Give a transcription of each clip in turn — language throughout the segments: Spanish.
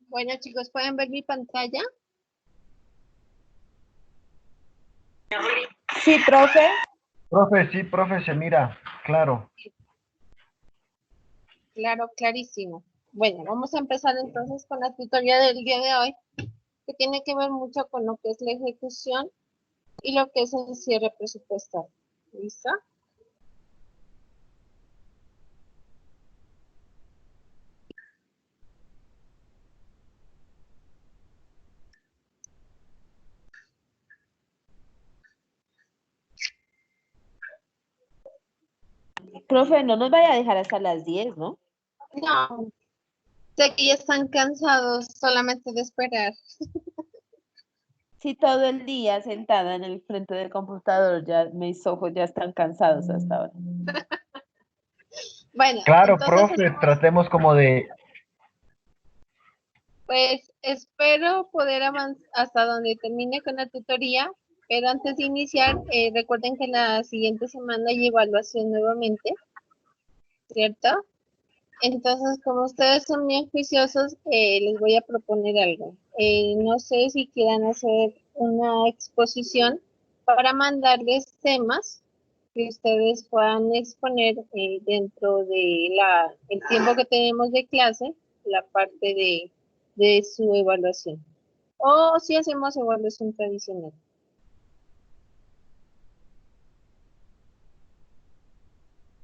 Bueno, chicos, ¿pueden ver mi pantalla? Sí, profe. Profe, sí, profe, se mira, claro. Claro, clarísimo. Bueno, vamos a empezar entonces con la tutoría del día de hoy, que tiene que ver mucho con lo que es la ejecución y lo que es el cierre presupuestal. ¿Listo? Profe, no nos vaya a dejar hasta las 10, ¿no? No, sé que ya están cansados solamente de esperar. Sí, todo el día sentada en el frente del computador, ya mis ojos ya están cansados hasta ahora. Bueno, Claro, entonces profe, tratemos como de... pues espero poder avanzar hasta donde termine con la tutoría, pero antes de iniciar, recuerden que la siguiente semana hay evaluación nuevamente, ¿cierto? Entonces, como ustedes son bien juiciosos, les voy a proponer algo. No sé si quieran hacer una exposición para mandarles temas que ustedes puedan exponer dentro de el tiempo que tenemos de clase, la parte de su evaluación. O si hacemos evaluación tradicional.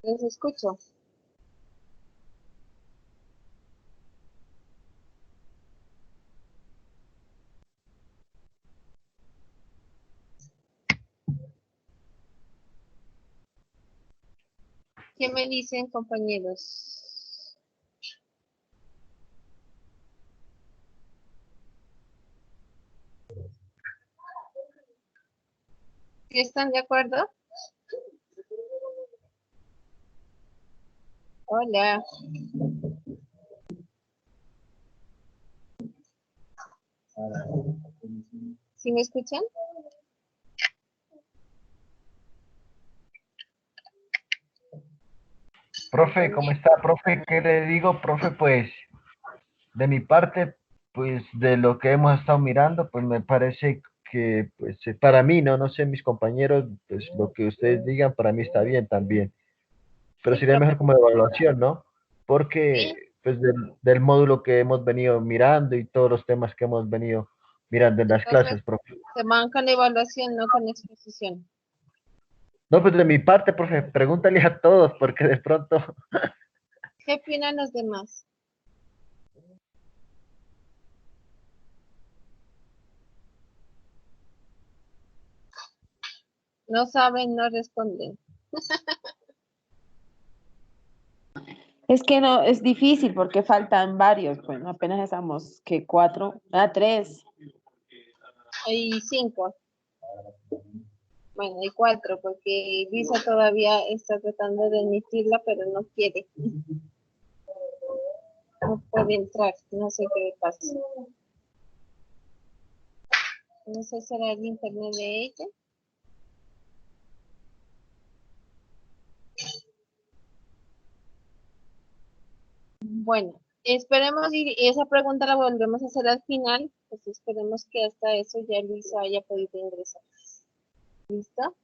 Les escucho. ¿Qué me dicen, compañeros? ¿Sí están de acuerdo? Hola. ¿Sí me escuchan? Profe, ¿cómo está? Profe, ¿qué le digo? Profe, pues, de mi parte, pues, de lo que hemos estado mirando, pues, me parece que, pues, para mí, no sé, mis compañeros, pues, lo que ustedes digan, para mí está bien también. Pero Sí, sería profe. mejor como evaluación, ¿no? Sí, Porque, pues, del módulo que hemos venido mirando y todos los temas que hemos venido mirando en las entonces clases, profe. se van con evaluación, no con exposición. No, pues de mi parte, profe, pregúntale a todos, porque de pronto, ¿Qué opinan los demás? No saben, no responden. Es que no, es difícil porque faltan varios, bueno, apenas estamos, ¿qué? 4, 3. Hay 5. Bueno, hay 4, porque Visa todavía está tratando de emitirla, pero no quiere. No puede entrar. No sé qué le pasa. No sé si será el internet de ella. Bueno, esperemos y esa pregunta la volvemos a hacer al final, pues esperemos que hasta eso ya Luisa haya podido ingresar. ¿Listo?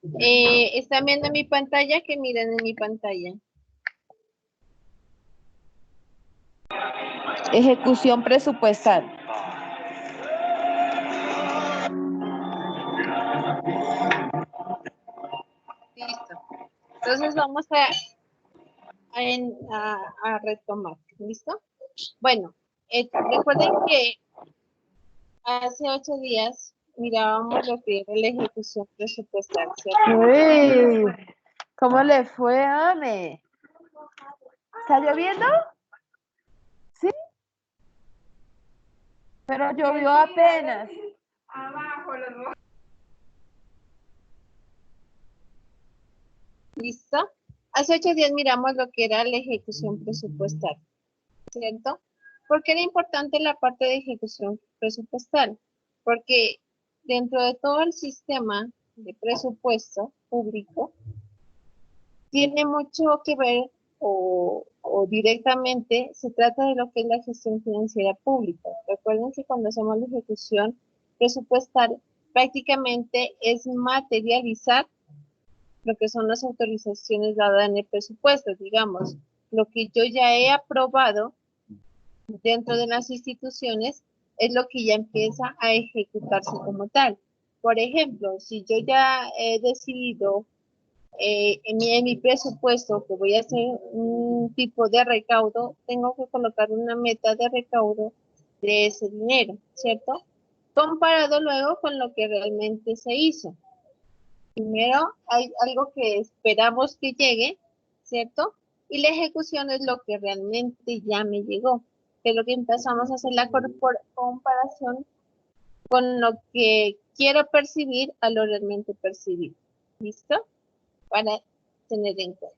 ¿Están viendo mi pantalla? Que miren en mi pantalla. Ejecución presupuestal. Listo. Entonces vamos a retomar. ¿Listo? Bueno, recuerden que hace 8 días mirábamos lo que era la ejecución presupuestal, ¿cierto? Uy, ¿cómo le fue, Ame? ¿Está lloviendo? Sí, pero llovió apenas. ¿Listo? Hace 8 días miramos lo que era la ejecución presupuestal, ¿cierto? ¿Por qué era importante la parte de ejecución presupuestal? Porque dentro de todo el sistema de presupuesto público tiene mucho que ver o directamente se trata de lo que es la gestión financiera pública. Recuerden que cuando hacemos la ejecución presupuestal, prácticamente es materializar lo que son las autorizaciones dadas en el presupuesto, digamos, lo que yo ya he aprobado dentro de las instituciones es lo que ya empieza a ejecutarse como tal. Por ejemplo, si yo ya he decidido en mi presupuesto que voy a hacer un tipo de recaudo, tengo que colocar una meta de recaudo de ese dinero, ¿cierto? Comparado luego con lo que realmente se hizo. Primero hay algo que esperamos que llegue, ¿cierto? Y la ejecución es lo que realmente ya me llegó, que es lo que empezamos a hacer la comparación con lo que quiero percibir a lo realmente percibido. ¿Listo? Para tener en cuenta.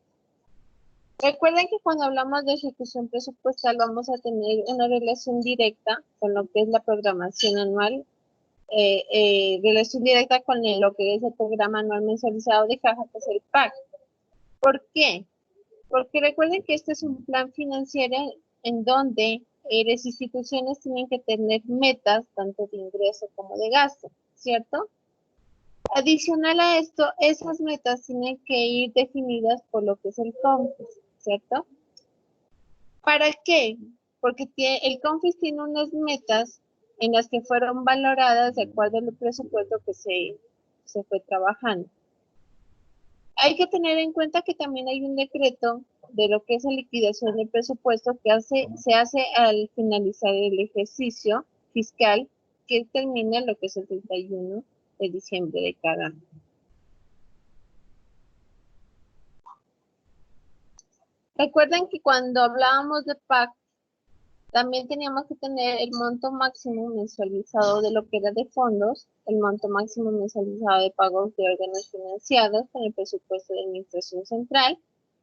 Recuerden que cuando hablamos de ejecución presupuestal vamos a tener una relación directa con lo que es la programación anual, relación directa con lo que es el programa anual mensualizado de caja, que es el PAC. ¿Por qué? Porque recuerden que este es un plan financiero en donde las instituciones tienen que tener metas tanto de ingreso como de gasto, ¿cierto? Adicional a esto, esas metas tienen que ir definidas por lo que es el CONFES, ¿cierto? ¿Para qué? Porque el CONFES tiene unas metas en las que fueron valoradas de acuerdo al presupuesto que se fue trabajando. Hay que tener en cuenta que también hay un decreto de lo que es la liquidación del presupuesto que se hace al finalizar el ejercicio fiscal que termina lo que es el 31 de diciembre de cada año. Recuerden que cuando hablábamos de PAC, también teníamos que tener el monto máximo mensualizado de lo que era de fondos, el monto máximo mensualizado de pagos de órganos financiados con el presupuesto de administración central,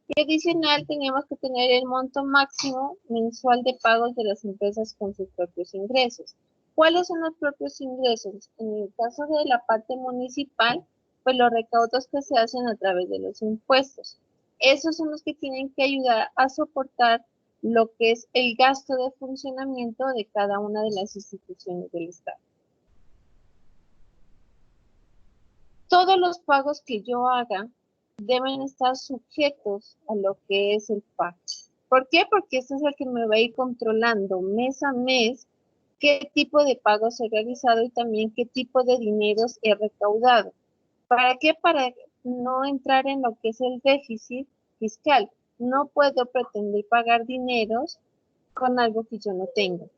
y adicional teníamos que tener el monto máximo mensual de pagos de las empresas con sus propios ingresos. ¿Cuáles son los propios ingresos? En el caso de la parte municipal, pues los recaudos que se hacen a través de los impuestos. Esos son los que tienen que ayudar a soportar lo que es el gasto de funcionamiento de cada una de las instituciones del Estado. Todos los pagos que yo haga deben estar sujetos a lo que es el PAC. ¿Por qué? Porque este es el que me va a ir controlando mes a mes qué tipo de pagos he realizado y también qué tipo de dineros he recaudado. ¿Para qué? Para no entrar en lo que es el déficit fiscal. No puedo pretender pagar dineros con algo que yo no tengo.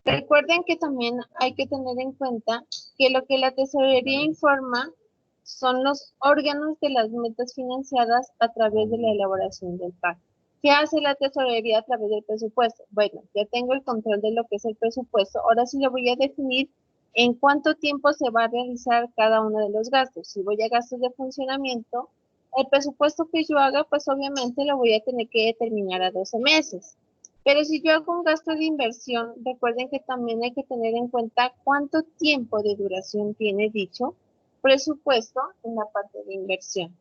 Recuerden que también hay que tener en cuenta que lo que la tesorería informa son los órganos de las metas financiadas a través de la elaboración del PAC. ¿Qué hace la tesorería a través del presupuesto? Bueno, ya tengo el control de lo que es el presupuesto, ahora sí le voy a definir en cuánto tiempo se va a realizar cada uno de los gastos. Si voy a gastos de funcionamiento, el presupuesto que yo haga, pues obviamente lo voy a tener que determinar a 12 meses. Pero si yo hago un gasto de inversión, recuerden que también hay que tener en cuenta cuánto tiempo de duración tiene dicho presupuesto en la parte de inversión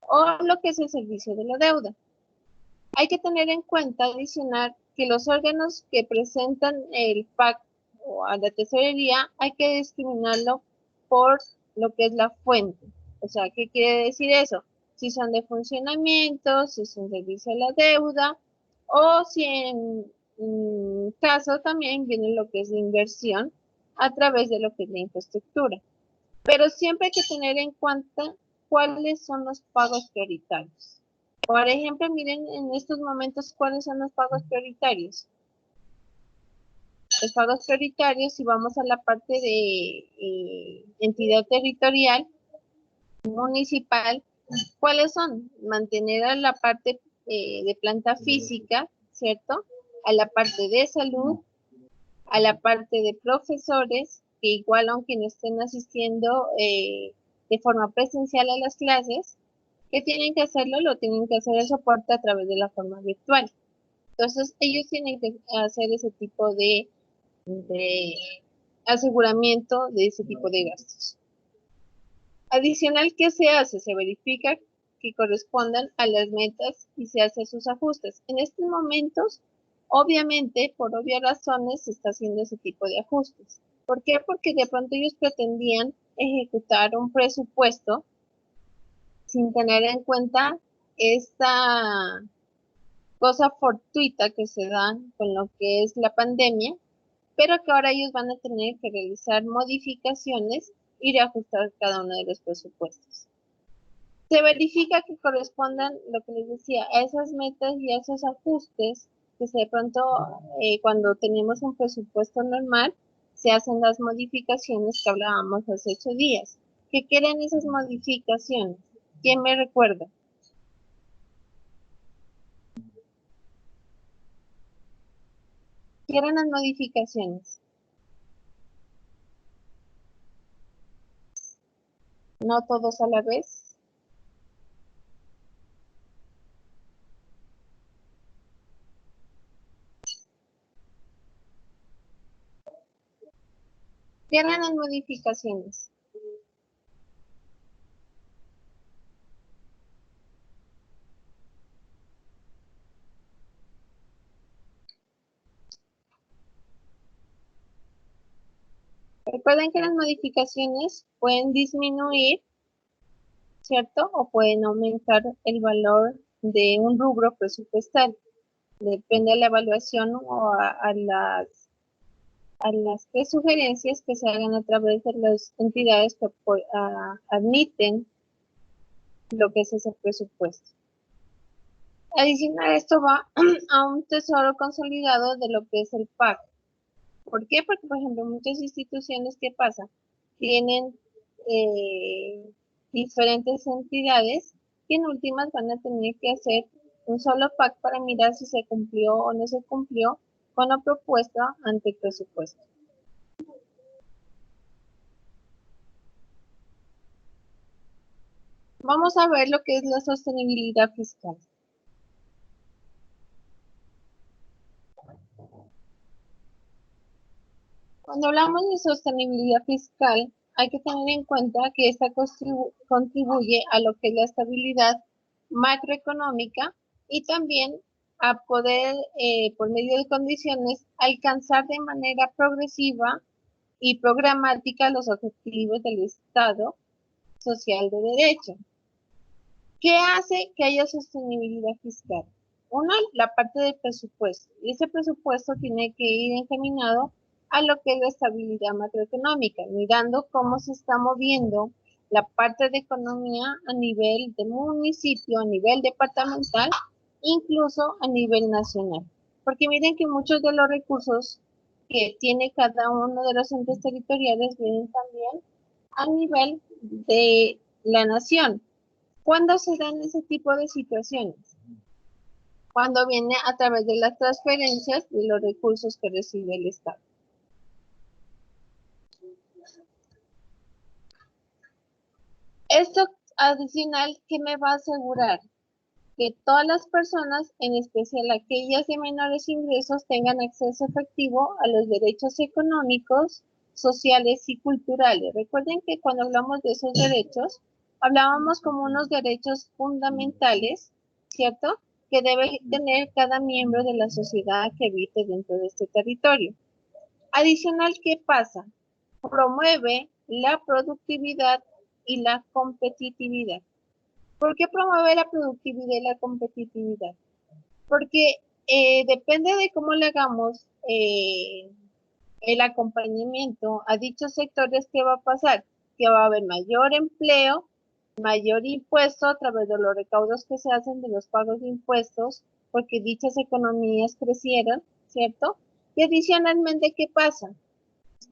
o lo que es el servicio de la deuda. Hay que tener en cuenta adicional que los órganos que presentan el PAC o a la tesorería hay que discriminarlo por lo que es la fuente. O sea, ¿qué quiere decir eso? Si son de funcionamiento, si son servicio a la deuda, o si en caso también viene lo que es la inversión a través de lo que es la infraestructura. Pero siempre hay que tener en cuenta cuáles son los pagos prioritarios. Por ejemplo, miren en estos momentos cuáles son los pagos prioritarios. Los pagos prioritarios, si vamos a la parte de entidad territorial, municipal, ¿cuáles son? Mantener a la parte de planta física, ¿cierto? A la parte de salud, a la parte de profesores, que igual aunque no estén asistiendo de forma presencial a las clases, que tienen que hacerlo, lo tienen que hacer el soporte a través de la forma virtual. Entonces, ellos tienen que hacer ese tipo de aseguramiento de ese tipo de gastos. Adicional, ¿qué se hace? Se verifica que correspondan a las metas y se hacen sus ajustes. En estos momentos, obviamente, por obvias razones, se está haciendo ese tipo de ajustes. ¿Por qué? Porque de pronto ellos pretendían ejecutar un presupuesto sin tener en cuenta esta cosa fortuita que se da con lo que es la pandemia, pero que ahora ellos van a tener que realizar modificaciones y reajustar cada uno de los presupuestos. Se verifica que correspondan, lo que les decía, a esas metas y a esos ajustes que de pronto cuando tenemos un presupuesto normal, se hacen las modificaciones que hablábamos hace 8 días. ¿Qué quieren esas modificaciones? ¿Quién me recuerda? ¿Qué eran las modificaciones? No todos a la vez. ¿Qué eran las modificaciones? Recuerden que las modificaciones pueden disminuir, ¿cierto? O pueden aumentar el valor de un rubro presupuestal. Depende de la evaluación o a las sugerencias que se hagan a través de las entidades que admiten lo que es ese presupuesto. Adicional, esto va a un tesoro consolidado de lo que es el PAC. ¿Por qué? Porque, por ejemplo, muchas instituciones, ¿qué pasa? Tienen diferentes entidades que en últimas van a tener que hacer un solo PAC para mirar si se cumplió o no se cumplió con la propuesta ante el presupuesto. Vamos a ver lo que es la sostenibilidad fiscal. Cuando hablamos de sostenibilidad fiscal, hay que tener en cuenta que esta contribuye a lo que es la estabilidad macroeconómica y también a poder, por medio de condiciones, alcanzar de manera progresiva y programática los objetivos del Estado social de derecho. ¿Qué hace que haya sostenibilidad fiscal? Uno, la parte del presupuesto. Y ese presupuesto tiene que ir encaminado a lo que es la estabilidad macroeconómica, mirando cómo se está moviendo la parte de economía a nivel de municipio, a nivel departamental, incluso a nivel nacional. Porque miren que muchos de los recursos que tiene cada uno de los entes territoriales vienen también a nivel de la nación. ¿Cuándo se dan ese tipo de situaciones? Cuando viene a través de las transferencias de los recursos que recibe el Estado. Esto adicional, ¿qué me va a asegurar? Que todas las personas, en especial aquellas de menores ingresos, tengan acceso efectivo a los derechos económicos, sociales y culturales. Recuerden que cuando hablamos de esos derechos, hablábamos como unos derechos fundamentales, ¿cierto? Que debe tener cada miembro de la sociedad que habite dentro de este territorio. Adicional, ¿qué pasa? Promueve la productividad y la competitividad. ¿Por qué promueve la productividad y la competitividad? Porque depende de cómo le hagamos el acompañamiento a dichos sectores, ¿qué va a pasar? Que va a haber mayor empleo, mayor impuesto a través de los recaudos que se hacen de los pagos de impuestos, porque dichas economías crecieron, ¿cierto? Y adicionalmente, ¿qué pasa?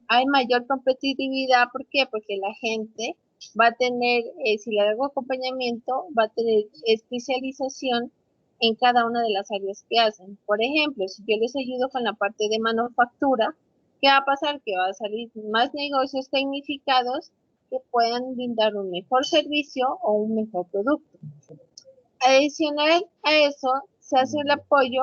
Hay mayor competitividad, ¿por qué? Porque la gente va a tener, si le hago acompañamiento, va a tener especialización en cada una de las áreas que hacen. Por ejemplo, si yo les ayudo con la parte de manufactura, ¿qué va a pasar? Que va a salir más negocios tecnificados que puedan brindar un mejor servicio o un mejor producto. Adicional a eso, se hace el apoyo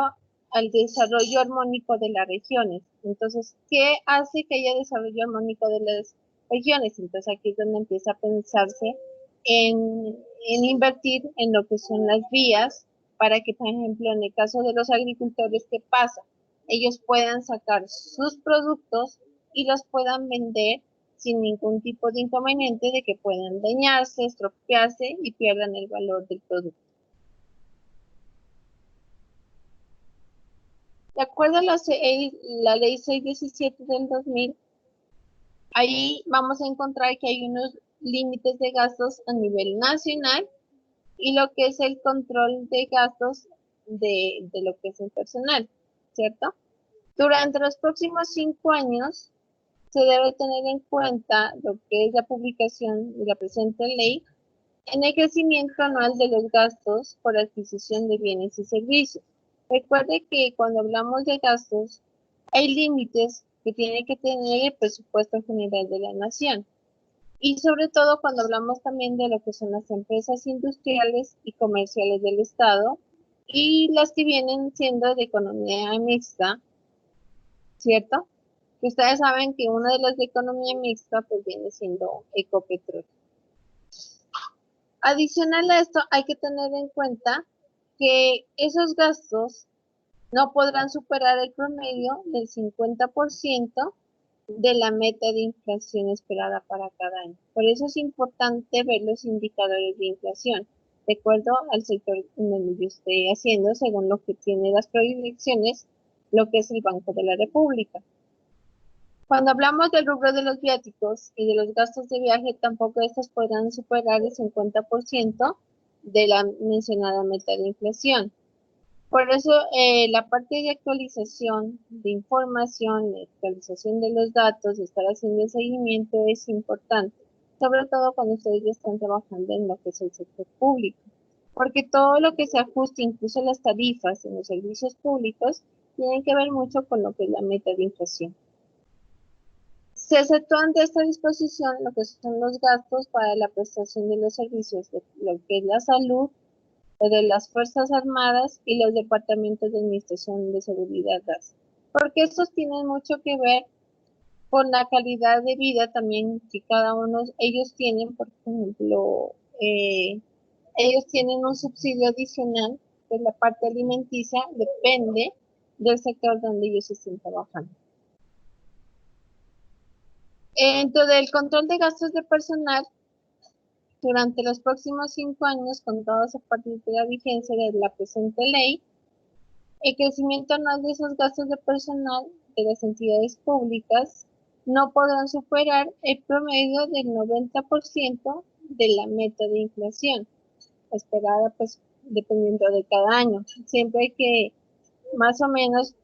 al desarrollo armónico de las regiones. Entonces, ¿qué hace que haya desarrollo armónico de las regiones. Entonces aquí es donde empieza a pensarse en invertir en lo que son las vías para que, por ejemplo, en el caso de los agricultores, ¿qué pasa? Ellos puedan sacar sus productos y los puedan vender sin ningún tipo de inconveniente de que puedan dañarse, estropearse y pierdan el valor del producto. De acuerdo a la ley 617 del 2000, ahí vamos a encontrar que hay unos límites de gastos a nivel nacional y lo que es el control de gastos de lo que es el personal, ¿cierto? Durante los próximos 5 años se debe tener en cuenta lo que es la publicación de la presente ley en el crecimiento anual de los gastos por adquisición de bienes y servicios. Recuerde que cuando hablamos de gastos, hay límites que tiene que tener el presupuesto general de la nación. Y sobre todo cuando hablamos también de lo que son las empresas industriales y comerciales del Estado y las que vienen siendo de economía mixta, ¿cierto? Que ustedes saben que una de las de economía mixta pues viene siendo Ecopetrol. Adicional a esto, hay que tener en cuenta que esos gastos no podrán superar el promedio del 50% de la meta de inflación esperada para cada año. Por eso es importante ver los indicadores de inflación, de acuerdo al sector en donde yo estoy haciendo, según lo que tiene las proyecciones, lo que es el Banco de la República. Cuando hablamos del rubro de los viáticos y de los gastos de viaje, tampoco estos podrán superar el 50% de la mencionada meta de inflación. Por eso la parte de actualización de información, de actualización de los datos, de estar haciendo el seguimiento es importante, sobre todo cuando ustedes ya están trabajando en lo que es el sector público, porque todo lo que se ajuste, incluso las tarifas en los servicios públicos, tienen que ver mucho con lo que es la meta de inflación. Se exceptúan de esta disposición lo que son los gastos para la prestación de los servicios de lo que es la salud, o de las Fuerzas Armadas y los departamentos de administración de seguridad, porque estos tienen mucho que ver con la calidad de vida también que cada uno ellos tienen. Por ejemplo, ellos tienen un subsidio adicional, que la parte alimenticia depende del sector donde ellos estén trabajando. Dentro del control de gastos de personal, durante los próximos 5 años, contados a partir de la vigencia de la presente ley, el crecimiento anual de esos gastos de personal de las entidades públicas no podrán superar el promedio del 90% de la meta de inflación esperada, pues dependiendo de cada año. Siempre hay que, más o menos,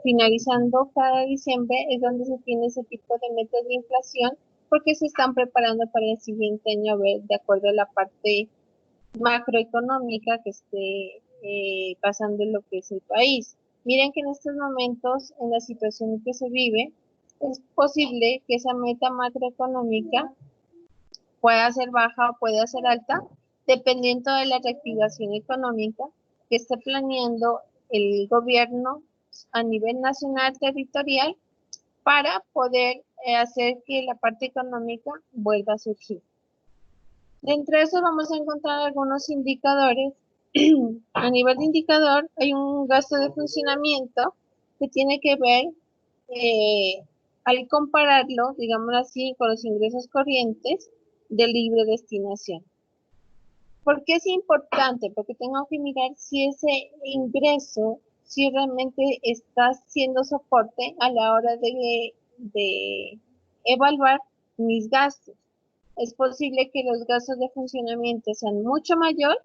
finalizando cada diciembre es donde se tiene ese tipo de metas de inflación, porque se están preparando para el siguiente año, a ver, de acuerdo a la parte macroeconómica que esté pasando en lo que es el país. Miren que en estos momentos, en la situación que se vive, es posible que esa meta macroeconómica pueda ser baja o pueda ser alta, dependiendo de la reactivación económica que esté planeando el gobierno a nivel nacional territorial para poder hacer que la parte económica vuelva a surgir. Dentro de eso vamos a encontrar algunos indicadores. A nivel de indicador hay un gasto de funcionamiento que tiene que ver, al compararlo, digamos así, con los ingresos corrientes de libre destinación. ¿Por qué es importante? Porque tengo que mirar si ese ingreso, si realmente está siendo soporte a la hora de evaluar mis gastos. Es posible que los gastos de funcionamiento sean mucho mayor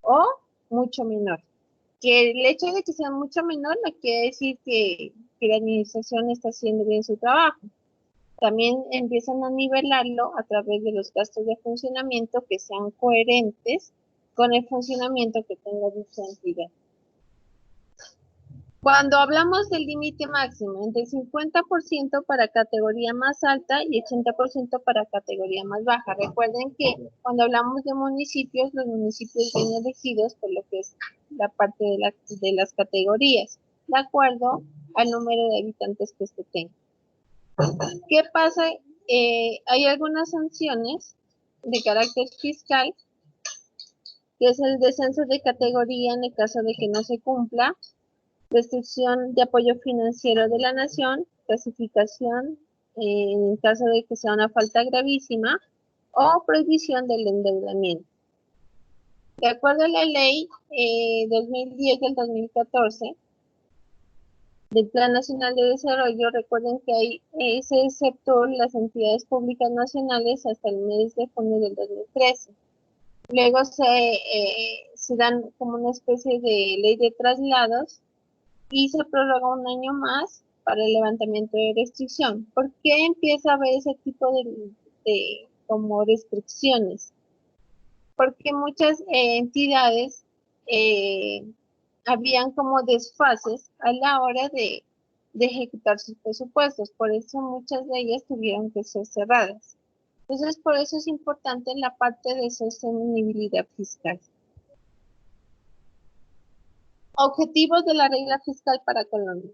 o mucho menor. Que el hecho de que sean mucho menor no quiere decir que la administración está haciendo bien su trabajo. También empiezan a nivelarlo a través de los gastos de funcionamiento que sean coherentes con el funcionamiento que tenga dicha entidad. Cuando hablamos del límite máximo, entre el 50% para categoría más alta y 80% para categoría más baja. Recuerden que cuando hablamos de municipios, los municipios vienen elegidos por lo que es la parte de las categorías, de acuerdo al número de habitantes que usted tenga. ¿Qué pasa hay algunas sanciones de carácter fiscal, que es el descenso de categoría en el caso de que no se cumpla, restricción de apoyo financiero de la nación, clasificación en caso de que sea una falta gravísima, o prohibición del endeudamiento. De acuerdo a la ley 2010 del 2014 del Plan Nacional de Desarrollo, recuerden que ahí se exceptó las entidades públicas nacionales hasta el mes de junio del 2013. Luego se dan como una especie de ley de traslados y se prorroga un año más para el levantamiento de restricción. ¿Por qué empieza a haber ese tipo de como restricciones? Porque muchas entidades habían como desfases a la hora de ejecutar sus presupuestos, por eso muchas de ellas tuvieron que ser cerradas. Entonces, por eso es importante la parte de sostenibilidad fiscal. Objetivos de la regla fiscal para Colombia.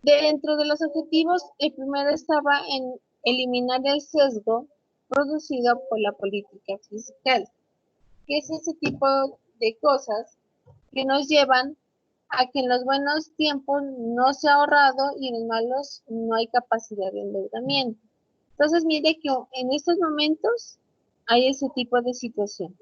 Dentro de los objetivos, el primero estaba en eliminar el sesgo producido por la política fiscal, que es ese tipo de cosas que nos llevan a que en los buenos tiempos no se ha ahorrado y en los malos no hay capacidad de endeudamiento. Entonces, mire que en estos momentos hay ese tipo de situación.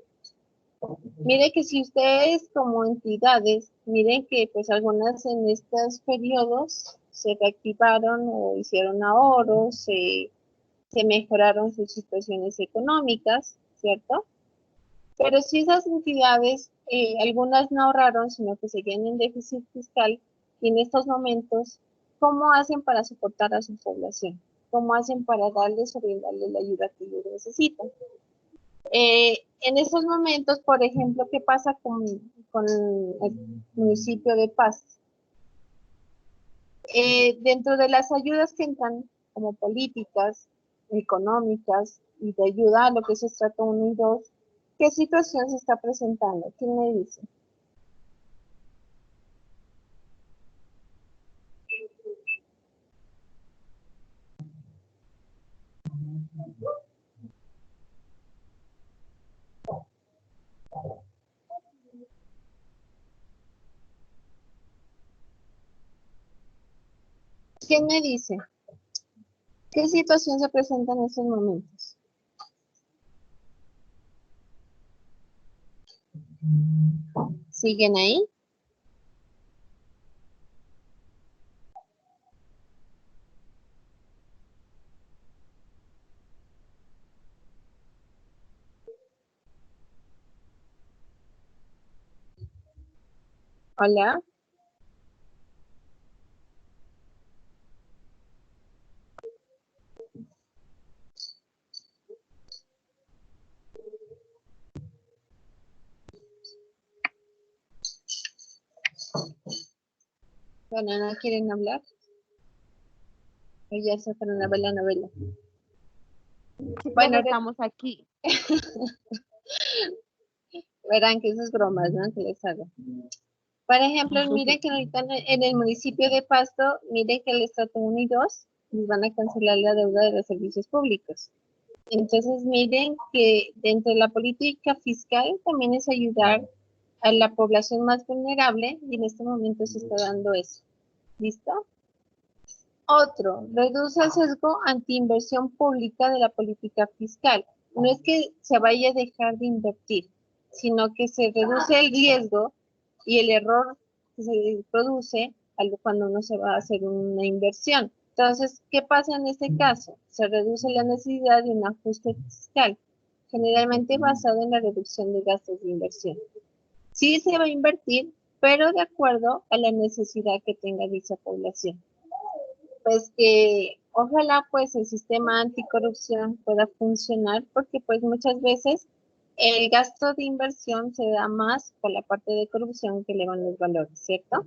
Mire que si ustedes como entidades, miren que pues algunas en estos periodos se reactivaron o hicieron ahorros, se mejoraron sus situaciones económicas, ¿cierto? Pero si esas entidades, algunas no ahorraron, sino que seguían en déficit fiscal, y en estos momentos, ¿cómo hacen para soportar a su población? ¿Cómo hacen para darles o brindarles la ayuda que ellos necesitan? En estos momentos, por ejemplo, ¿qué pasa con el municipio de Paz? Dentro de las ayudas que entran como políticas económicas y de ayuda a lo que es estrato 1 y 2, ¿qué situación se está presentando? ¿Quién me dice? ¿Quién me dice? ¿Qué situación se presenta en estos momentos? ¿Siguen ahí? Hola. Bueno, ¿no quieren hablar? O ya se fueron a ver la novela. Bueno, estamos aquí. Verán que esas bromas, ¿no? Que les hago. Por ejemplo, miren que ahorita en el municipio de Pasto, miren que el estrato 1 y 2 les van a cancelar la deuda de los servicios públicos. Entonces, miren que dentro de la política fiscal también es ayudar a la población más vulnerable y en este momento se está dando eso. ¿Listo? Otro, reduce el sesgo antiinversión pública de la política fiscal. No es que se vaya a dejar de invertir, sino que se reduce el riesgo y el error que se produce cuando uno se va a hacer una inversión. Entonces, ¿qué pasa en este caso? Se reduce la necesidad de un ajuste fiscal, generalmente basado en la reducción de gastos de inversión. Sí se va a invertir, pero de acuerdo a la necesidad que tenga dicha población. Pues que ojalá pues el sistema anticorrupción pueda funcionar porque pues muchas veces el gasto de inversión se da más por la parte de corrupción que elevan los valores, ¿cierto?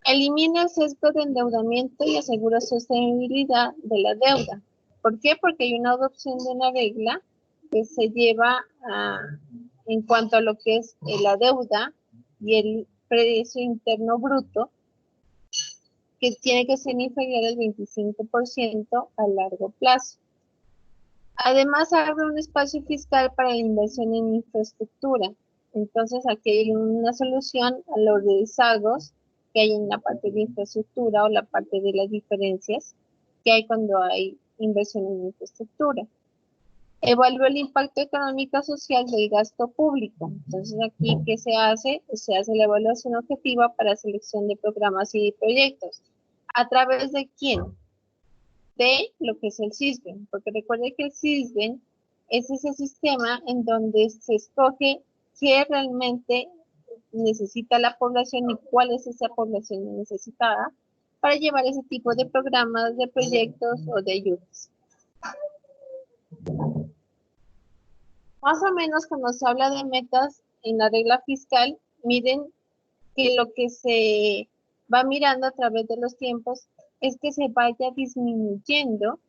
Elimina el sesgo de endeudamiento y asegura sostenibilidad de la deuda. ¿Por qué? Porque hay una adopción de una regla que se lleva en cuanto a lo que es la deuda y el precio interno bruto, que tiene que ser inferior al 25% a largo plazo. Además, abre un espacio fiscal para la inversión en infraestructura. Entonces, aquí hay una solución a los rezagos que hay en la parte de infraestructura o la parte de las diferencias que hay cuando hay inversión en infraestructura. Evalúa el impacto económico social del gasto público. Entonces, aquí, ¿qué se hace? Se hace la evaluación objetiva para selección de programas y de proyectos. ¿A través de quién? De lo que es el CISBEN, porque recuerde que el CISBEN es ese sistema en donde se escoge qué realmente necesita la población y cuál es esa población necesitada para llevar ese tipo de programas, de proyectos o de ayudas. Más o menos cuando se habla de metas en la regla fiscal, miren que lo que se va mirando a través de los tiempos es que se vaya disminuyendo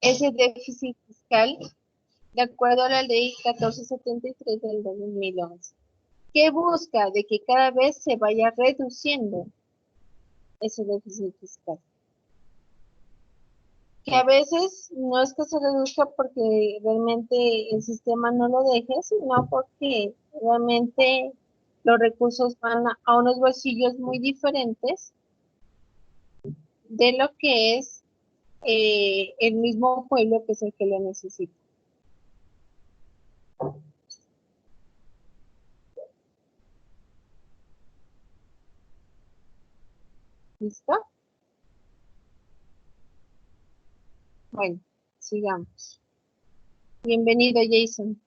ese déficit fiscal de acuerdo a la ley 1473 del 2011, que busca de que cada vez se vaya reduciendo ese déficit fiscal. Que a veces no es que se reduzca porque realmente el sistema no lo deje, sino porque realmente los recursos van a unos bolsillos muy diferentes de lo que es el mismo pueblo que es el que lo necesita. ¿Listo? Bueno, sigamos. Bienvenido, Jason.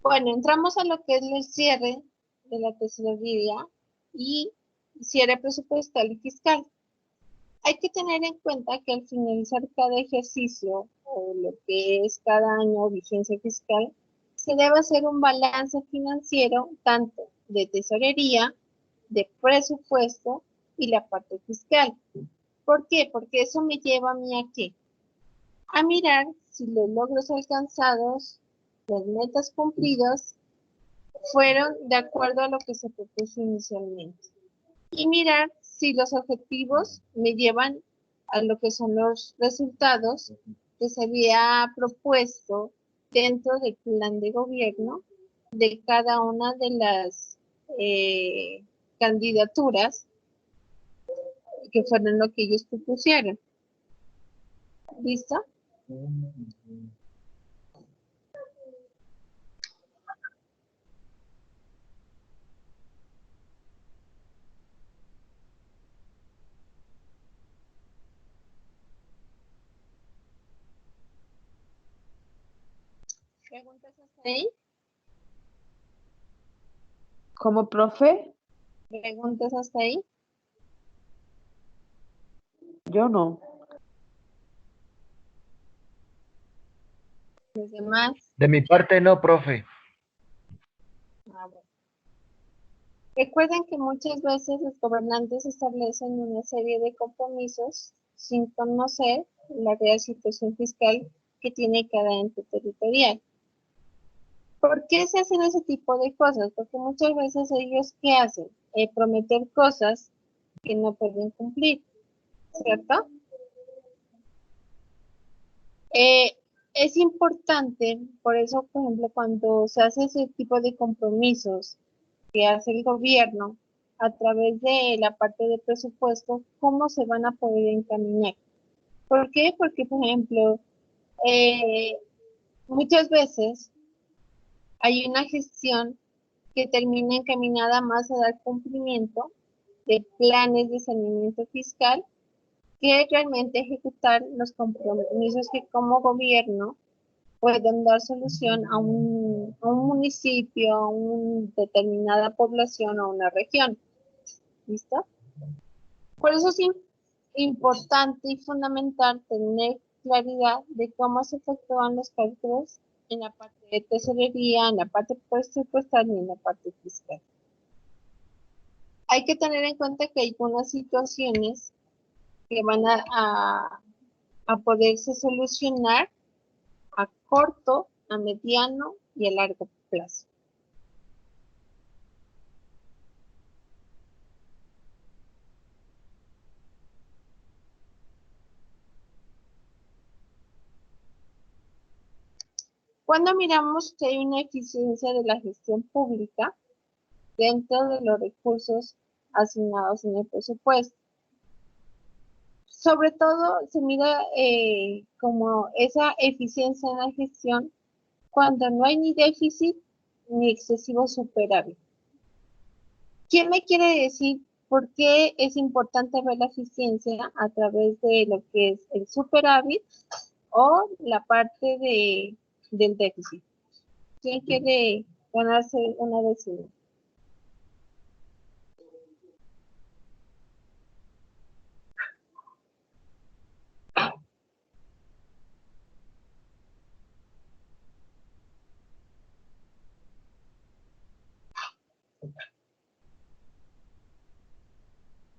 Bueno, entramos a lo que es el cierre de la tesorería y cierre presupuestal y fiscal. Hay que tener en cuenta que al finalizar cada ejercicio o lo que es cada año vigencia fiscal, se debe hacer un balance financiero tanto de tesorería, de presupuesto y la parte fiscal. ¿Por qué? Porque eso me lleva a mí a qué? A mirar si los logros alcanzados, las metas cumplidas, fueron de acuerdo a lo que se propuso inicialmente. Y mirar si los objetivos me llevan a lo que son los resultados que se había propuesto dentro del plan de gobierno de cada una de las candidaturas que fueron lo que ellos propusieron. ¿Listo? ¿Preguntas hasta ahí? ¿Como profe? ¿Preguntas hasta ahí? Yo no. Los demás. De mi parte no, profe. Bueno. Recuerden que muchas veces los gobernantes establecen una serie de compromisos sin conocer la real situación fiscal que tiene cada ente territorial. ¿Por qué se hacen ese tipo de cosas? Porque muchas veces ellos, ¿qué hacen? Prometer cosas que no pueden cumplir, ¿cierto? Es importante, por eso, por ejemplo, cuando se hace ese tipo de compromisos que hace el gobierno a través de la parte de presupuesto, ¿cómo se van a poder encaminar? ¿Por qué? Porque, por ejemplo, muchas veces hay una gestión que termina encaminada más a dar cumplimiento de planes de saneamiento fiscal que realmente ejecutar los compromisos que como gobierno pueden dar solución a un municipio, a una determinada población o una región. ¿Listo? Por eso es importante y fundamental tener claridad de cómo se efectúan los cálculos en la parte de tesorería, en la parte presupuestal y en la parte fiscal. Hay que tener en cuenta que hay algunas situaciones que van a poderse solucionar a corto, a mediano y a largo plazo. Cuando miramos que hay una eficiencia de la gestión pública dentro de los recursos asignados en el presupuesto. Sobre todo se mira como esa eficiencia en la gestión cuando no hay ni déficit ni excesivo superávit. ¿Quién me quiere decir por qué es importante ver la eficiencia a través de lo que es el superávit o la parte del déficit? ¿Quién quiere ganarse una décima?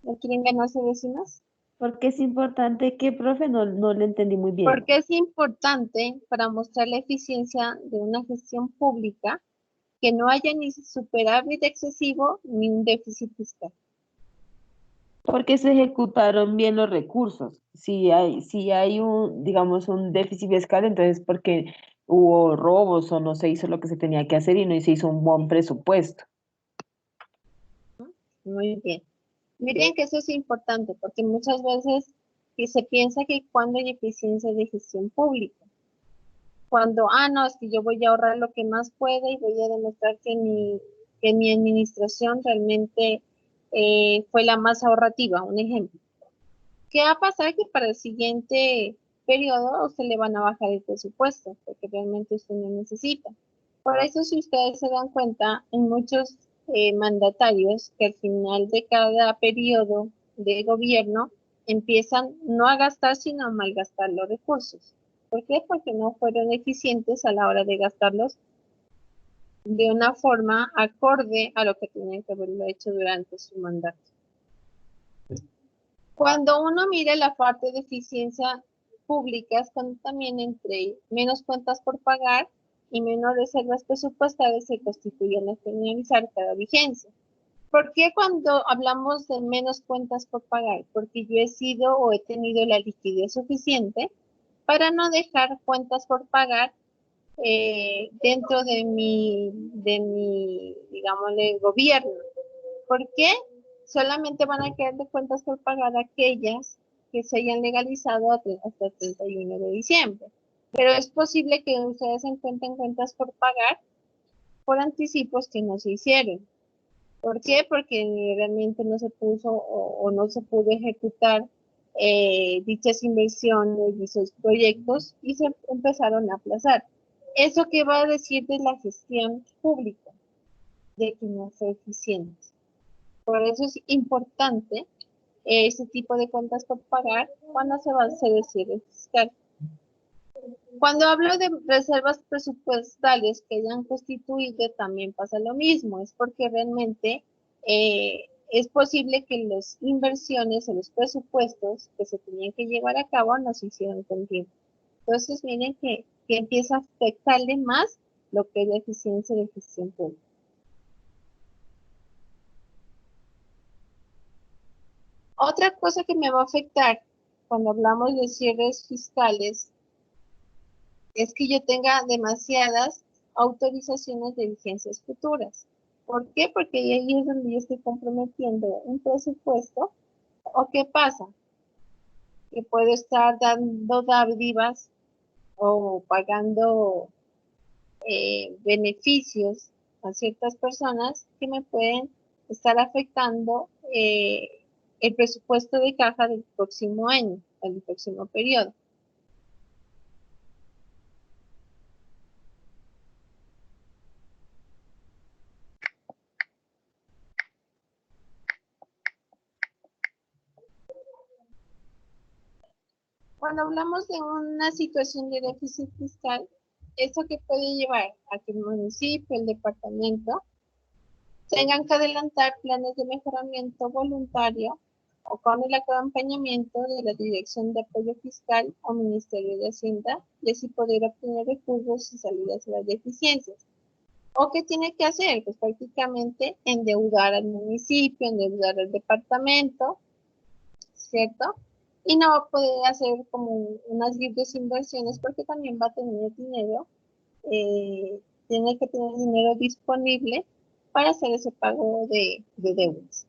¿No quieren ganarse décimas? Porque es importante que, profe, no le entendí muy bien. Porque es importante para mostrar la eficiencia de una gestión pública que no haya ni superávit excesivo ni un déficit fiscal. Porque se ejecutaron bien los recursos. Si hay un, digamos, un déficit fiscal, entonces porque hubo robos o no se hizo lo que se tenía que hacer y no se hizo un buen presupuesto. Muy bien. Miren que eso es importante porque muchas veces se piensa que cuando hay eficiencia de gestión pública, cuando, no, es que yo voy a ahorrar lo que más pueda y voy a demostrar que mi administración realmente fue la más ahorrativa, un ejemplo. ¿Qué va a pasar? Que para el siguiente periodo a usted le van a bajar el presupuesto, porque realmente usted no necesita. Por eso, si ustedes se dan cuenta, hay muchos mandatarios que al final de cada periodo de gobierno empiezan no a gastar, sino a malgastar los recursos. ¿Por qué? Porque no fueron eficientes a la hora de gastarlos de una forma acorde a lo que tenían que haberlo hecho durante su mandato. Cuando uno mira la parte de eficiencia pública, es cuando también entre menos cuentas por pagar y menos reservas presupuestarias se constituyen a finalizar cada vigencia. ¿Por qué cuando hablamos de menos cuentas por pagar? Porque yo he sido o he tenido la liquidez suficiente para no dejar cuentas por pagar dentro de mi, digámosle, gobierno. ¿Por qué? Solamente van a quedar de cuentas por pagar aquellas que se hayan legalizado hasta el 31 de diciembre. Pero es posible que ustedes encuentren cuentas por pagar por anticipos que no se hicieron. ¿Por qué? Porque realmente no se puso o no se pudo ejecutar dichas inversiones, dichos proyectos y se empezaron a aplazar. ¿Eso qué va a decir de la gestión pública? De que no fue eficiente. Por eso es importante ese tipo de cuentas por pagar cuando se va a hacer el cierre fiscal. Cuando hablo de reservas presupuestales que hayan constituido, también pasa lo mismo. Es porque realmente es posible que las inversiones o los presupuestos que se tenían que llevar a cabo no se hicieron con tiempo. Entonces, miren que empieza a afectarle más lo que es la eficiencia de gestión pública. Otra cosa que me va a afectar cuando hablamos de cierres fiscales es que yo tenga demasiadas autorizaciones de vigencias futuras. ¿Por qué? Porque ahí es donde yo estoy comprometiendo un presupuesto. ¿O qué pasa? Que puedo estar dando dádivas o pagando beneficios a ciertas personas que me pueden estar afectando el presupuesto de caja del próximo año, del próximo periodo. Cuando hablamos de una situación de déficit fiscal, ¿eso que puede llevar a que el municipio, el departamento, tengan que adelantar planes de mejoramiento voluntario o con el acompañamiento de la Dirección de Apoyo Fiscal o Ministerio de Hacienda y así poder obtener recursos y salidas a las deficiencias? ¿O qué tiene que hacer? Pues prácticamente endeudar al municipio, endeudar al departamento, ¿cierto? Y no va a poder hacer como unas libres inversiones porque también va a tener dinero tiene que tener dinero disponible para hacer ese pago de deudas.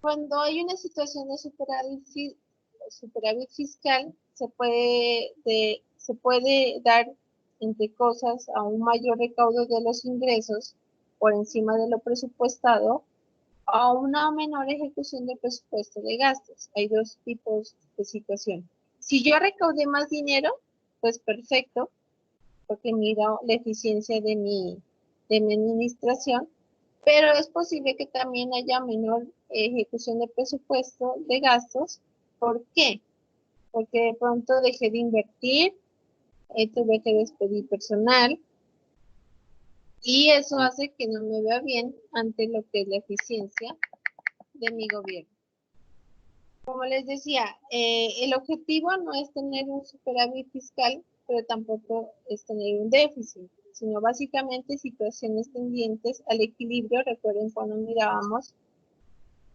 Cuando hay una situación de superávit fiscal, se puede dar, entre cosas, a un mayor recaudo de los ingresos por encima de lo presupuestado, a una menor ejecución del presupuesto de gastos. Hay dos tipos de situación. Si yo recaudé más dinero, pues perfecto, porque miro la eficiencia de mi administración, pero es posible que también haya menor ejecución de presupuesto de gastos. ¿Por qué? Porque de pronto dejé de invertir, tuve que despedir personal, y eso hace que no me vea bien ante lo que es la eficiencia de mi gobierno. Como les decía, el objetivo no es tener un superávit fiscal, pero tampoco es tener un déficit, sino básicamente situaciones tendientes al equilibrio. Recuerden cuando mirábamos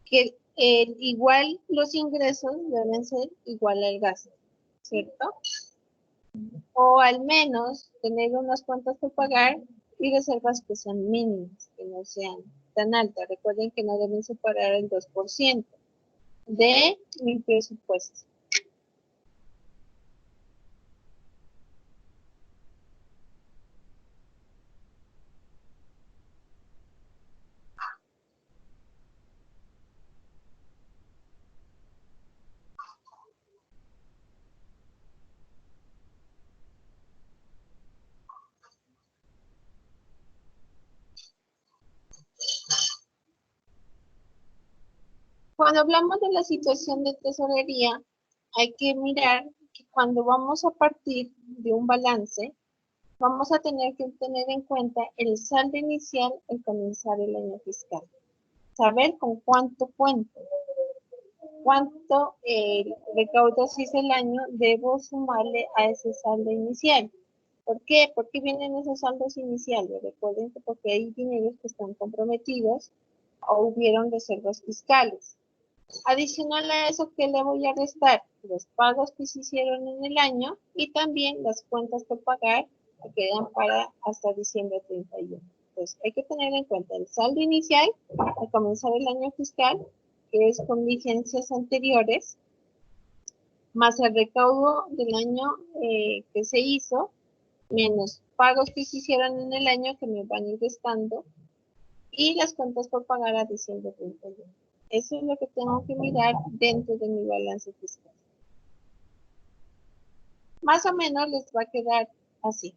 que igual los ingresos deben ser igual al gasto, ¿cierto? O al menos tener unas cuentas por pagar y reservas que sean mínimas, que no sean tan altas. Recuerden que no deben superar el 2% de mi presupuesto. Cuando hablamos de la situación de tesorería, hay que mirar que cuando vamos a partir de un balance, vamos a tener que tener en cuenta el saldo inicial al comenzar el año fiscal. Saber con cuánto cuento, cuánto recaudo si es el año, debo sumarle a ese saldo inicial. ¿Por qué? ¿Por qué vienen esos saldos iniciales? Recuerden que porque hay dineros que están comprometidos o hubieron reservas fiscales. Adicional a eso, ¿qué le voy a restar? Los pagos que se hicieron en el año y también las cuentas por pagar que quedan para hasta diciembre 31. Entonces, hay que tener en cuenta el saldo inicial al comenzar el año fiscal, que es con vigencias anteriores, más el recaudo del año que se hizo, menos pagos que se hicieron en el año que me van a ir restando, y las cuentas por pagar a diciembre 31. Eso es lo que tengo que mirar dentro de mi balance fiscal. Más o menos les va a quedar así.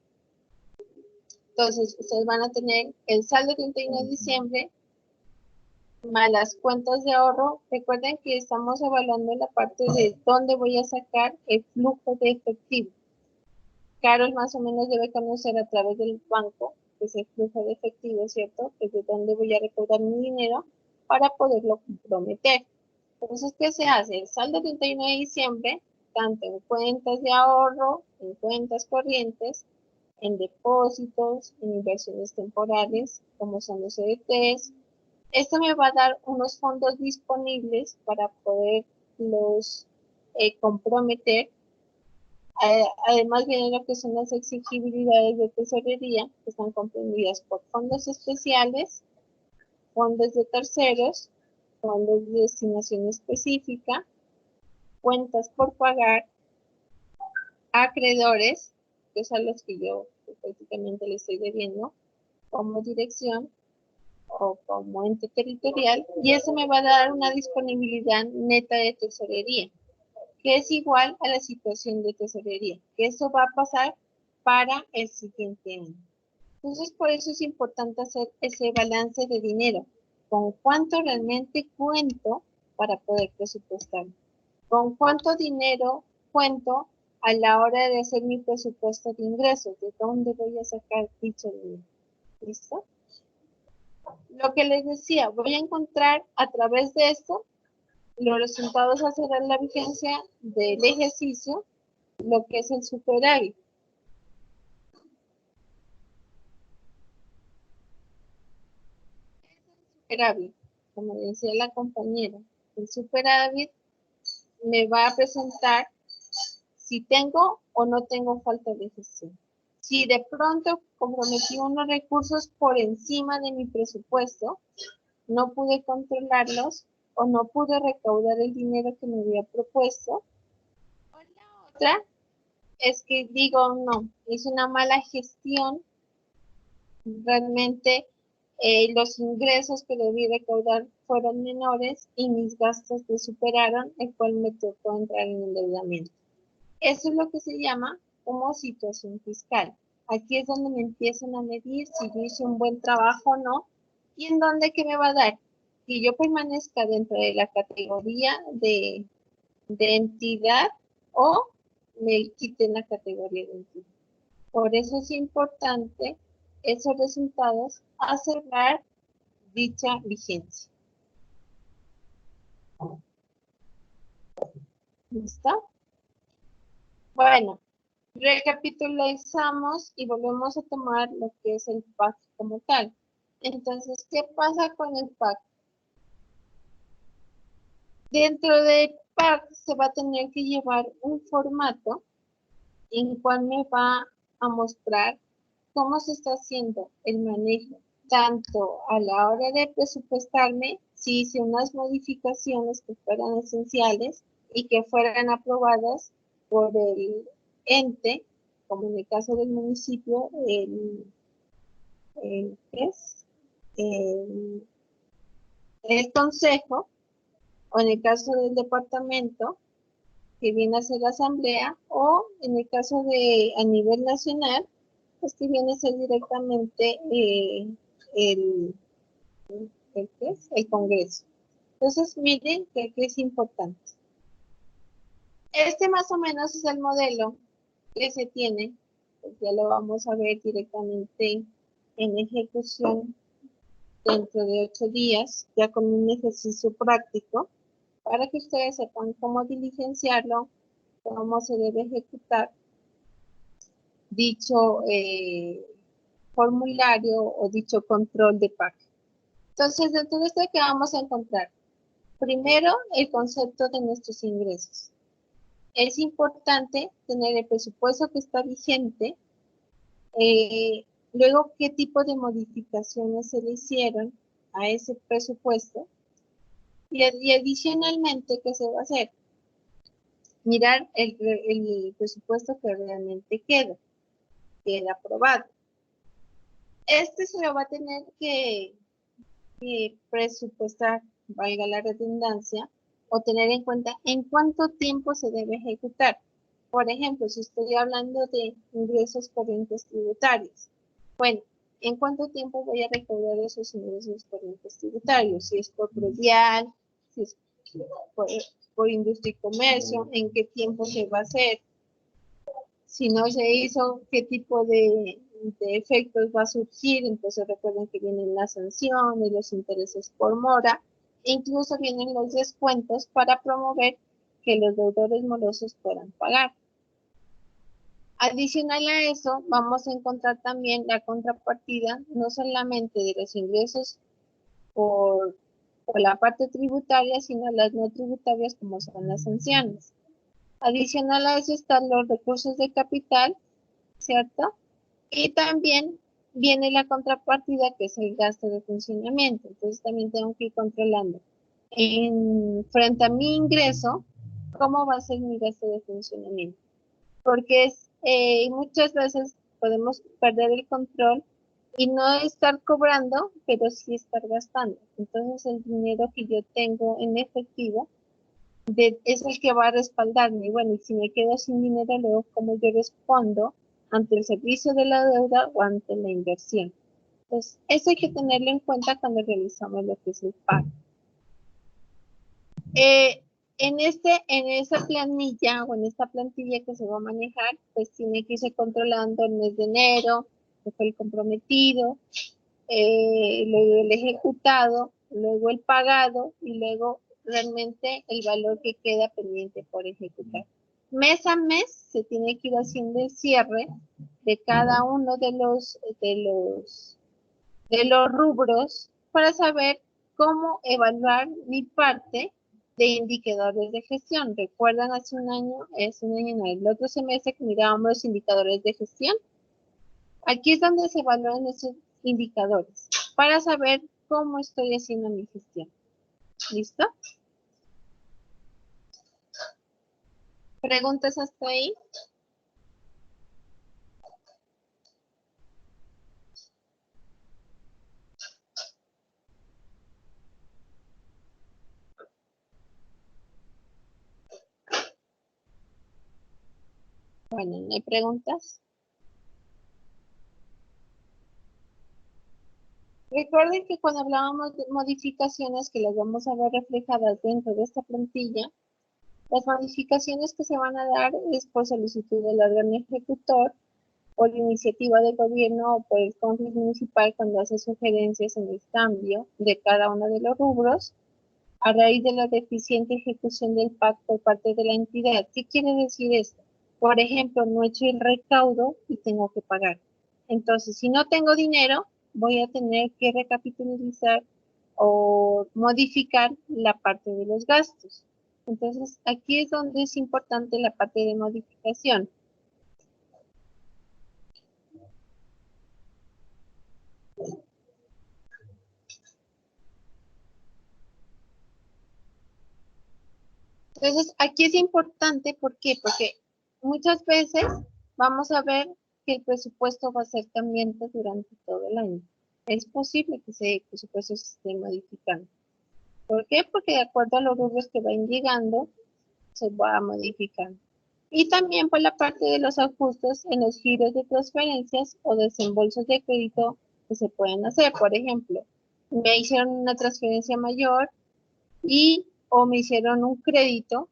Entonces, ustedes van a tener el saldo 31 de diciembre, más las cuentas de ahorro. Recuerden que estamos evaluando la parte de dónde voy a sacar el flujo de efectivo. Carol más o menos debe conocer a través del banco, que es el flujo de efectivo, ¿cierto? Que es de dónde voy a recaudar mi dinero para poderlo comprometer. Entonces, ¿qué se hace? El saldo 31 de diciembre, tanto en cuentas de ahorro, en cuentas corrientes, en depósitos, en inversiones temporales, como son los CDTs. Esto me va a dar unos fondos disponibles para poderlos comprometer. Además vienen lo que son las exigibilidades de tesorería, que están comprendidas por fondos especiales, fondos de terceros, fondos de destinación específica, cuentas por pagar, acreedores, que son los que yo prácticamente le estoy debiendo, como dirección o como ente territorial, y eso me va a dar una disponibilidad neta de tesorería, que es igual a la situación de tesorería, que eso va a pasar para el siguiente año. Entonces, por eso es importante hacer ese balance de dinero, con cuánto realmente cuento para poder presupuestar, con cuánto dinero cuento a la hora de hacer mi presupuesto de ingresos, de dónde voy a sacar dicho dinero. ¿Listo? Lo que les decía, voy a encontrar a través de esto los resultados a cerrar la vigencia del ejercicio, lo que es el superávit. Superávit, como decía la compañera, el superávit me va a presentar si tengo o no tengo falta de gestión. Si de pronto comprometí unos recursos por encima de mi presupuesto, no pude controlarlos o no pude recaudar el dinero que me había propuesto. O la otra es que digo, no, es una mala gestión. Realmente los ingresos que debí recaudar fueron menores y mis gastos me superaron, el cual me tocó entrar en endeudamiento. Eso es lo que se llama como situación fiscal. Aquí es donde me empiezan a medir si yo hice un buen trabajo o no, y en dónde que me va a dar. Que yo permanezca dentro de la categoría de entidad o me quiten la categoría de entidad. Por eso es importante esos resultados a cerrar dicha vigencia. ¿Listo? Bueno, recapitulizamos y volvemos a tomar lo que es el PAC como tal. Entonces, ¿qué pasa con el PAC? Dentro del PAC se va a tener que llevar un formato en cual me va a mostrar cómo se está haciendo el manejo, tanto a la hora de presupuestarme, si hice unas modificaciones que fueran esenciales y que fueran aprobadas por el ente, como en el caso del municipio, ¿qué es? El consejo, o en el caso del departamento, que viene a ser la asamblea, o en el caso de a nivel nacional, pues que viene a ser directamente el Congreso. Entonces, miren que aquí es importante. Este más o menos es el modelo que se tiene, pues ya lo vamos a ver directamente en ejecución dentro de 8 días, ya con un ejercicio práctico, para que ustedes sepan cómo diligenciarlo, cómo se debe ejecutar dicho formulario o dicho control de PAC. Entonces, dentro de esto, ¿qué vamos a encontrar? Primero, el concepto de nuestros ingresos. Es importante tener el presupuesto que está vigente, luego qué tipo de modificaciones se le hicieron a ese presupuesto y adicionalmente, ¿qué se va a hacer? Mirar el presupuesto que realmente queda aprobado. Este se lo va a tener que presupuestar, valga la redundancia, o tener en cuenta en cuánto tiempo se debe ejecutar. Por ejemplo, si estoy hablando de ingresos corrientes tributarios, bueno, ¿en cuánto tiempo voy a recaudar esos ingresos corrientes tributarios? Si es por predial, si es por industria y comercio, ¿en qué tiempo se va a hacer? Si no se hizo, ¿qué tipo de efectos va a surgir? Entonces recuerden que vienen las sanciones, los intereses por mora, e incluso vienen los descuentos para promover que los deudores morosos puedan pagar. Adicional a eso, vamos a encontrar también la contrapartida, no solamente de los ingresos por la parte tributaria, sino las no tributarias como son las sanciones. Adicional a eso están los recursos de capital, ¿cierto? Y también viene la contrapartida, que es el gasto de funcionamiento. Entonces también tengo que ir controlando frente a mi ingreso, cómo va a ser mi gasto de funcionamiento. Porque muchas veces podemos perder el control y no estar cobrando, pero sí estar gastando. Entonces el dinero que yo tengo en efectivo es el que va a respaldarme. Y bueno, y si me quedo sin dinero, luego cómo yo respondo ante el servicio de la deuda o ante la inversión. Entonces, eso hay que tenerlo en cuenta cuando realizamos lo que es el pago. En esa planilla o en esta plantilla que se va a manejar, pues tiene que irse controlando el mes de enero, que fue el comprometido, luego el ejecutado, luego el pagado y luego realmente el valor que queda pendiente por ejecutar. Mes a mes se tiene que ir haciendo el cierre de cada uno de los rubros para saber cómo evaluar mi parte de indicadores de gestión. ¿Recuerdan hace un año no, el otro semestre que mirábamos los indicadores de gestión? Aquí es donde se evalúan esos indicadores para saber cómo estoy haciendo mi gestión. ¿Listo? ¿Preguntas hasta ahí? Bueno, ¿no hay preguntas? Recuerden que cuando hablábamos de modificaciones que las vamos a ver reflejadas dentro de esta plantilla, las modificaciones que se van a dar es por solicitud del órgano ejecutor, por iniciativa del gobierno o por el Consejo Municipal cuando hace sugerencias en el cambio de cada uno de los rubros, a raíz de la deficiente ejecución del PAC por parte de la entidad. ¿Qué quiere decir esto? Por ejemplo, no he hecho el recaudo y tengo que pagar. Entonces, si no tengo dinero, voy a tener que recapitalizar o modificar la parte de los gastos. Entonces, aquí es donde es importante la parte de modificación. Entonces, aquí es importante, ¿por qué? Porque muchas veces vamos a ver que el presupuesto va a ser cambiante durante todo el año. Es posible que ese presupuesto se esté modificando. ¿Por qué? Porque de acuerdo a los rubros que van llegando, se va modificando. Y también por la parte de los ajustes en los giros de transferencias o desembolsos de crédito que se pueden hacer. Por ejemplo, me hicieron una transferencia mayor y o me hicieron un crédito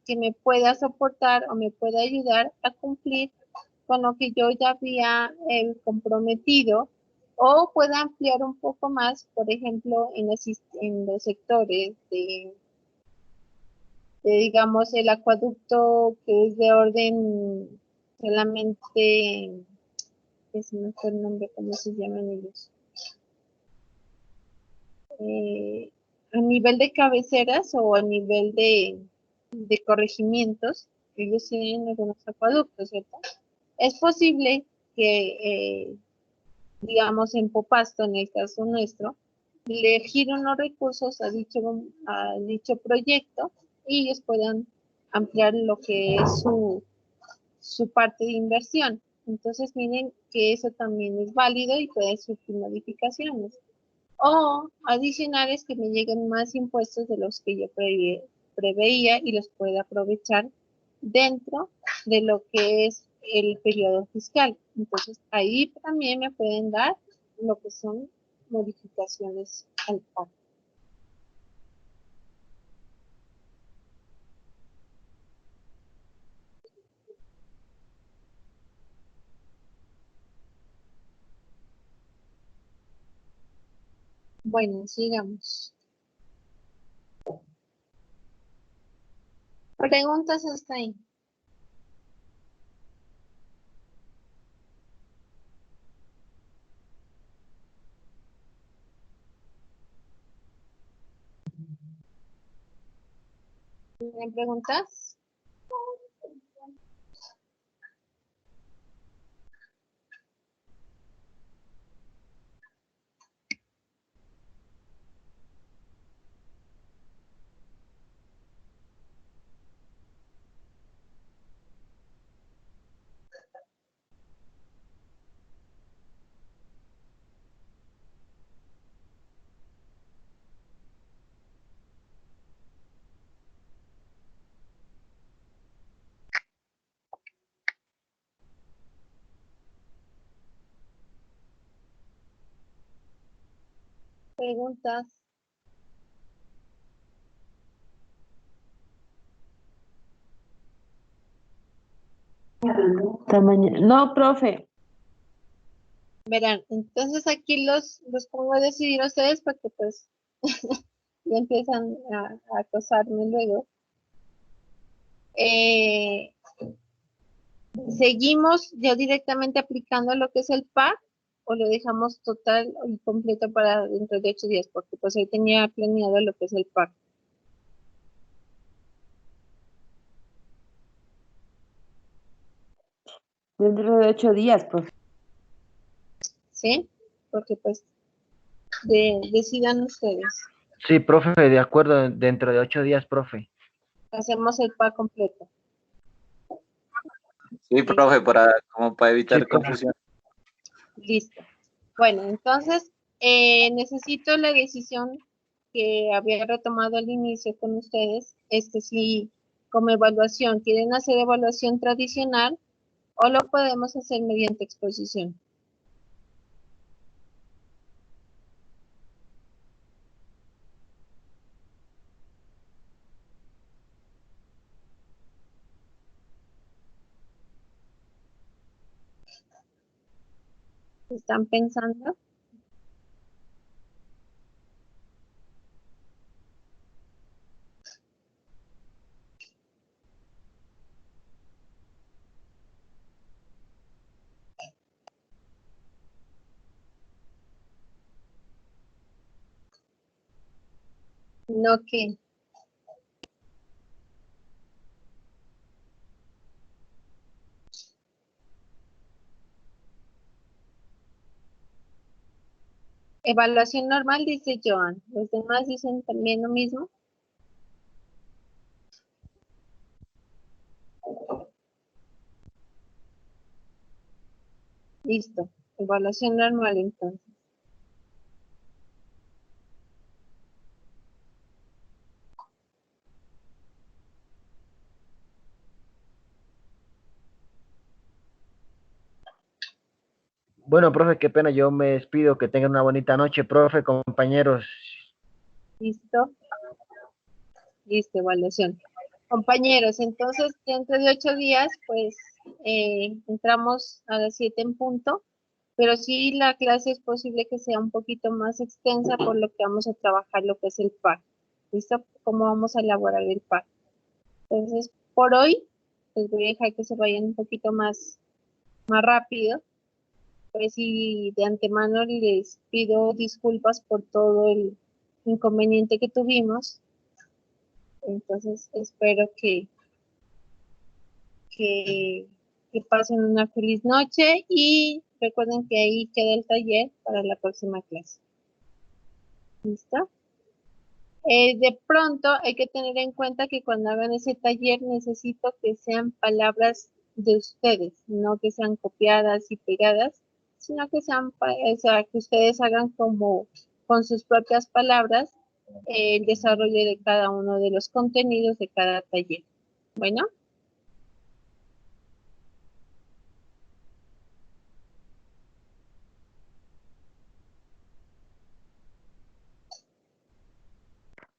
que me pueda soportar o me pueda ayudar a cumplir con lo que yo ya había comprometido, o pueda ampliar un poco más, por ejemplo, en los sectores digamos, el acueducto que es de orden solamente, que se me fue el nombre, ¿cómo se llaman ellos? A nivel de cabeceras o a nivel de corregimientos, ellos tienen algunos acueductos, ¿cierto? Es posible que, digamos, en Popasto, en el caso nuestro, le giren los recursos a dicho proyecto y ellos puedan ampliar lo que es su parte de inversión. Entonces, miren que eso también es válido y puede surgir modificaciones. O adicionales que me lleguen más impuestos de los que yo preveía y los pueda aprovechar dentro de lo que es el periodo fiscal. Entonces, ahí también me pueden dar lo que son modificaciones al PAC. Bueno, sigamos. Preguntas hasta ahí. ¿Tienen preguntas? Preguntas. Hasta mañana. No, profe. Verán, entonces aquí los pongo a decidir a ustedes porque pues ya empiezan a acosarme luego. ¿Seguimos ya directamente aplicando lo que es el PAC o lo dejamos total y completo para dentro de 8 días? Porque pues hoy tenía planeado lo que es el PAC. Dentro de 8 días, profe. ¿sí? Porque pues decidan ustedes. Sí, profe, de acuerdo, dentro de 8 días, profe. Hacemos el pack completo. Sí, profe, como para Sí, evitar profe. confusión. Listo. Bueno, entonces necesito la decisión que había retomado al inicio con ustedes, es que si como evaluación quieren hacer evaluación tradicional o lo podemos hacer mediante exposición. ¿Están pensando? No que evaluación normal, dice Joan. ¿Los demás dicen también lo mismo? Listo. Evaluación normal entonces. Bueno, profe, qué pena, yo me despido, que tengan una bonita noche, profe, compañeros. Listo. Listo, evaluación. Compañeros, entonces dentro de 8 días, pues entramos a las 7 en punto, pero sí la clase es posible que sea un poquito más extensa por lo que vamos a trabajar lo que es el PAC. ¿Listo? ¿Cómo vamos a elaborar el PAC? Entonces, por hoy, pues voy a dejar que se vayan un poquito más rápido. Pues y de antemano les pido disculpas por todo el inconveniente que tuvimos. Entonces, espero que, que pasen una feliz noche y recuerden que ahí queda el taller para la próxima clase. ¿Listo? De pronto hay que tener en cuenta que cuando hagan ese taller necesito que sean palabras de ustedes, no que sean copiadas y pegadas, sino que sean, o sea, que ustedes hagan como con sus propias palabras el desarrollo de cada uno de los contenidos de cada taller. Bueno.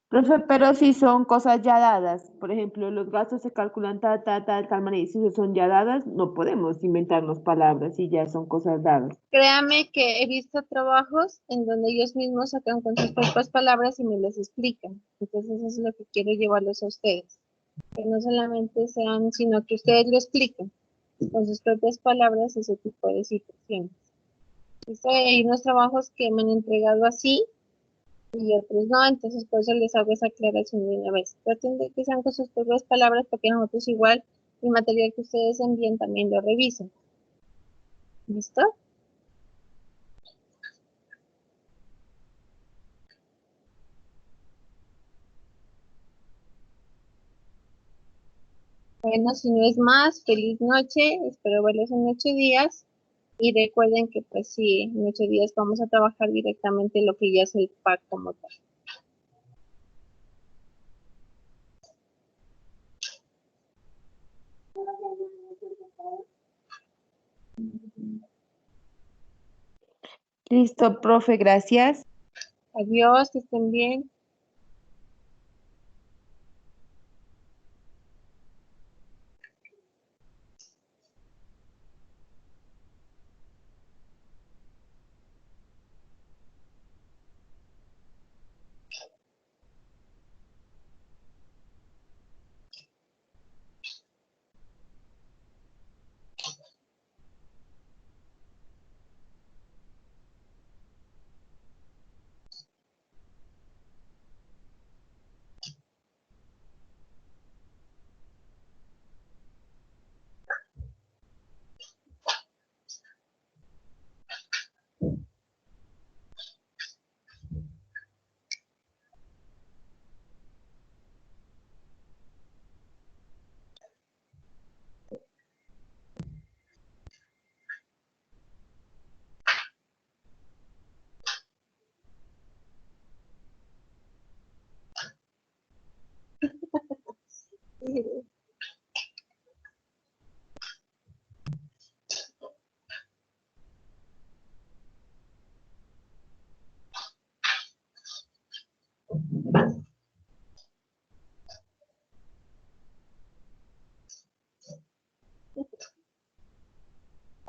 Profe, pero si son cosas ya dadas, por ejemplo, los gastos se calculan de tal manera, y si son ya dadas, no podemos inventarnos palabras y ya son cosas dadas. Créame que he visto trabajos en donde ellos mismos sacan con sus propias palabras y me las explican. Entonces eso es lo que quiero llevarlos a ustedes. Que no solamente sean, sino que ustedes lo expliquen con sus propias palabras ese tipo de situaciones. Hay unos trabajos que me han entregado así y otros no, entonces por eso les hago esa aclaración de una vez. Traten de que sean con sus propias palabras porque nosotros igual el material que ustedes envíen también lo revisen. ¿Listo? Bueno, si no es más, feliz noche, espero verlos en 8 días y recuerden que pues sí, en 8 días vamos a trabajar directamente lo que ya es el pack como tal. Listo, profe, gracias. Adiós, que estén bien.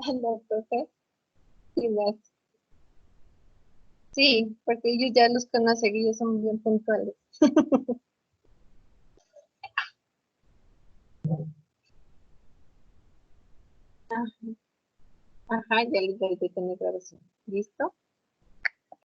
Anda, profe. Y más. Sí, porque ellos ya los conocen, ellos son bien puntuales. Ajá, ya les doy de tener grabación. ¿Listo?